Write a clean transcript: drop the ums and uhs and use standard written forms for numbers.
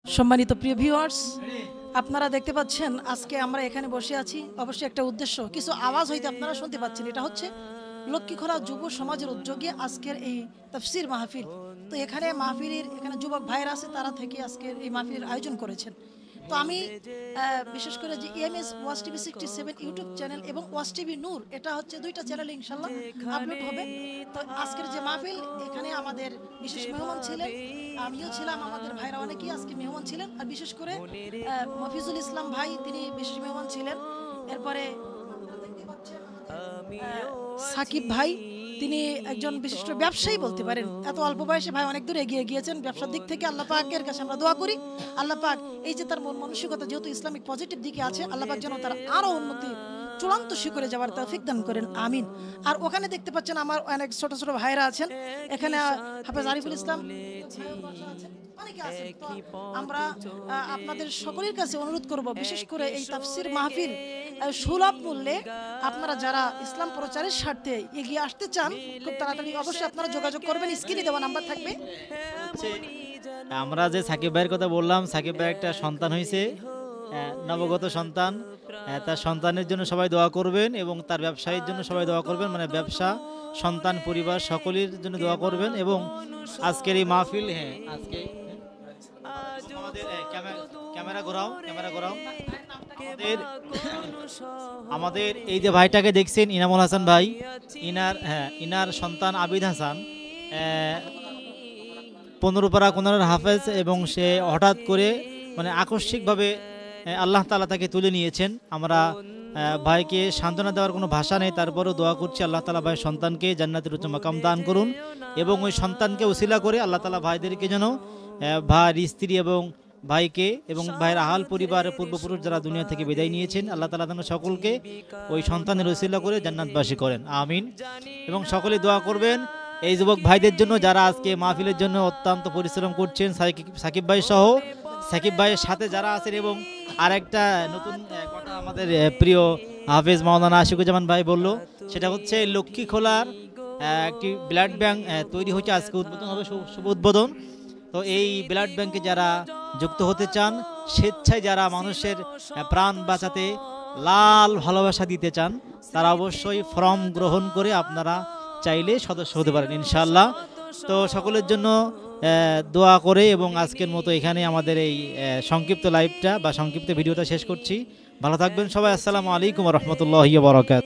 সম্মানিত প্রিয় ভিউয়ার্স, আপনারা দেখতে পাচ্ছেন আজকে আমরা এখানে বসে আছি। অবশ্যই একটা উদ্দেশ্য, কিছু আওয়াজ হইতে আপনারা শুনতে পাচ্ছেন। এটা হচ্ছে লক্ষ্মীখোলা যুব সমাজের উদ্যোগে আজকের এই তাফসীর মাহফিল। তো এখানে মাহফিলের এখানে যুবক ভাইরা আছে, তারা থেকে আজকের এই মাহফিলের আয়োজন করেছেন। তো আমি বিশেষ করে যে EMS watch TV 67 YouTube channel এবং ওয়াচ টিভি নূর, এটা হচ্ছে দুইটা চ্যানেলে ইনশাল্লাহ আপলোড হবে। তো আজকের যে মাহফিল, এখানে আমাদের বিশেষ মেহমান ছিলেন, আমিও ছিলাম, আমাদের ভাইরা অনেকেই আজকে মেহমান ছিলেন। আর বিশেষ করে মফিজুল ইসলাম ভাই, তিনি বিশেষ মেহমান ছিলেন। এরপরে সাকিব ভাই, তিনি একজন বিশিষ্ট ব্যবসায়ী বলতে পারেন। এত অল্প বয়সে ভাই অনেক দূর এগিয়ে গিয়েছেন ব্যবসার দিক থেকে। আল্লাহ পাকের কাছে আমরা দোয়া করি, আল্লাহ পাক এই যে তার মন মানসিকতা যেহেতু ইসলামিক পজিটিভ দিকে আছে, আল্লাহ পাক যেন তার আরো উন্নতি চূড়ান্ত শিখরে যাওয়ার তৌফিক দান করেন, আমিন। আর ওখানে দেখতে পাচ্ছেন আমার অনেক ছোট ছোট ভাইরা আছেন। এখানে হাফেজ আরিফুল ইসলাম অনেকে আছেন। তো আমরা আপনাদের সকলের কাছে অনুরোধ করব, বিশেষ করে এই তাফসীর মাহফিল সুলভ মূল্যে আপনারা যারা ইসলাম প্রচারের স্বার্থে এগিয়ে আসতে চান, খুব তাড়াতাড়ি অবশ্যই আপনারা যোগাযোগ করবেন। স্ক্রিনে দেওয়া নাম্বার থাকবে। আমরা যে সাকিব ভাইয়ের কথা বললাম, সাকিব ভাইয়ের একটা সন্তান হয়েছে, নবগত সন্তান। তার সন্তানের জন্য সবাই দোয়া করবেন এবং তার ব্যবসায়ীর জন্য সবাই দোয়া করবেন, মানে ব্যবসা, সন্তান, পরিবার সকলের জন্য দোয়া করবেন। এবং আজকের এই মাহফিল, আজকে আমাদের ক্যামেরা ঘোরাও। আমাদের এই যে ভাইটাকে দেখছেন, ইনামুল হাসান ভাই, ইনার সন্তান আবিদ হাসান 15 পারা 15 হাফেজ, এবং সে হঠাৎ করে মানে আকস্মিকভাবে আল্লাহ তাআলা তাকে তুলে নিয়েছেন। আমরা ভাইকে সান্ত্বনা দেওয়ার কোনো ভাষা নেই, তারপরেও দোয়া করছি আল্লাহ তাআলা ভাইয়ের সন্তানকে জান্নাতের উচ্চ মাকাম দান করুন, এবং ওই সন্তানকে উসিলা করে আল্লাহ তাআলা ভাইদেরকে যেন ভাইয়ের স্ত্রী এবং ভাইকে এবং ভাইয়ের আহাল পরিবার, পূর্বপুরুষ যারা দুনিয়া থেকে বিদায় নিয়েছেন, আল্লাহ তাআলা যেন সকলকে ওই সন্তানের উসিলা করে জান্নাতবাসী করেন, আমিন। এবং সকলে দোয়া করবেন এই যুবক ভাইদের জন্য যারা আজকে মাহফিলের জন্য অত্যন্ত পরিশ্রম করছেন, সাকিব ভাই সহ, সাকিব ভাইয়ের সাথে যারা আছেন। এবং আরেকটা নতুন কথা আমাদের প্রিয় হাফেজ মাওলানা আশিকুজ্জামান ভাই বলল, সেটা হচ্ছে লক্ষ্মীখোলার একটি ব্লাড ব্যাংক তৈরি হচ্ছে, আজকে উদ্বোধন হবে, শুভ উদ্বোধন। তো এই ব্লাড ব্যাংকে যারা যুক্ত হতে চান, স্বেচ্ছায় যারা মানুষের প্রাণ বাঁচাতে লাল ভালোবাসা দিতে চান, তারা অবশ্যই ফর্ম গ্রহণ করে আপনারা চাইলে সদস্য হতে পারেন ইনশাআল্লাহ। তো সকলের জন্য দোয়া করে এবং আজকের মতো এখানে আমাদের এই সংক্ষিপ্ত লাইভটা বা সংক্ষিপ্ত ভিডিওটা শেষ করছি। ভালো থাকবেন সবাই। আসসালামু আলাইকুম ওয়া রাহমাতুল্লাহি ওয়া বারাকাতুহু।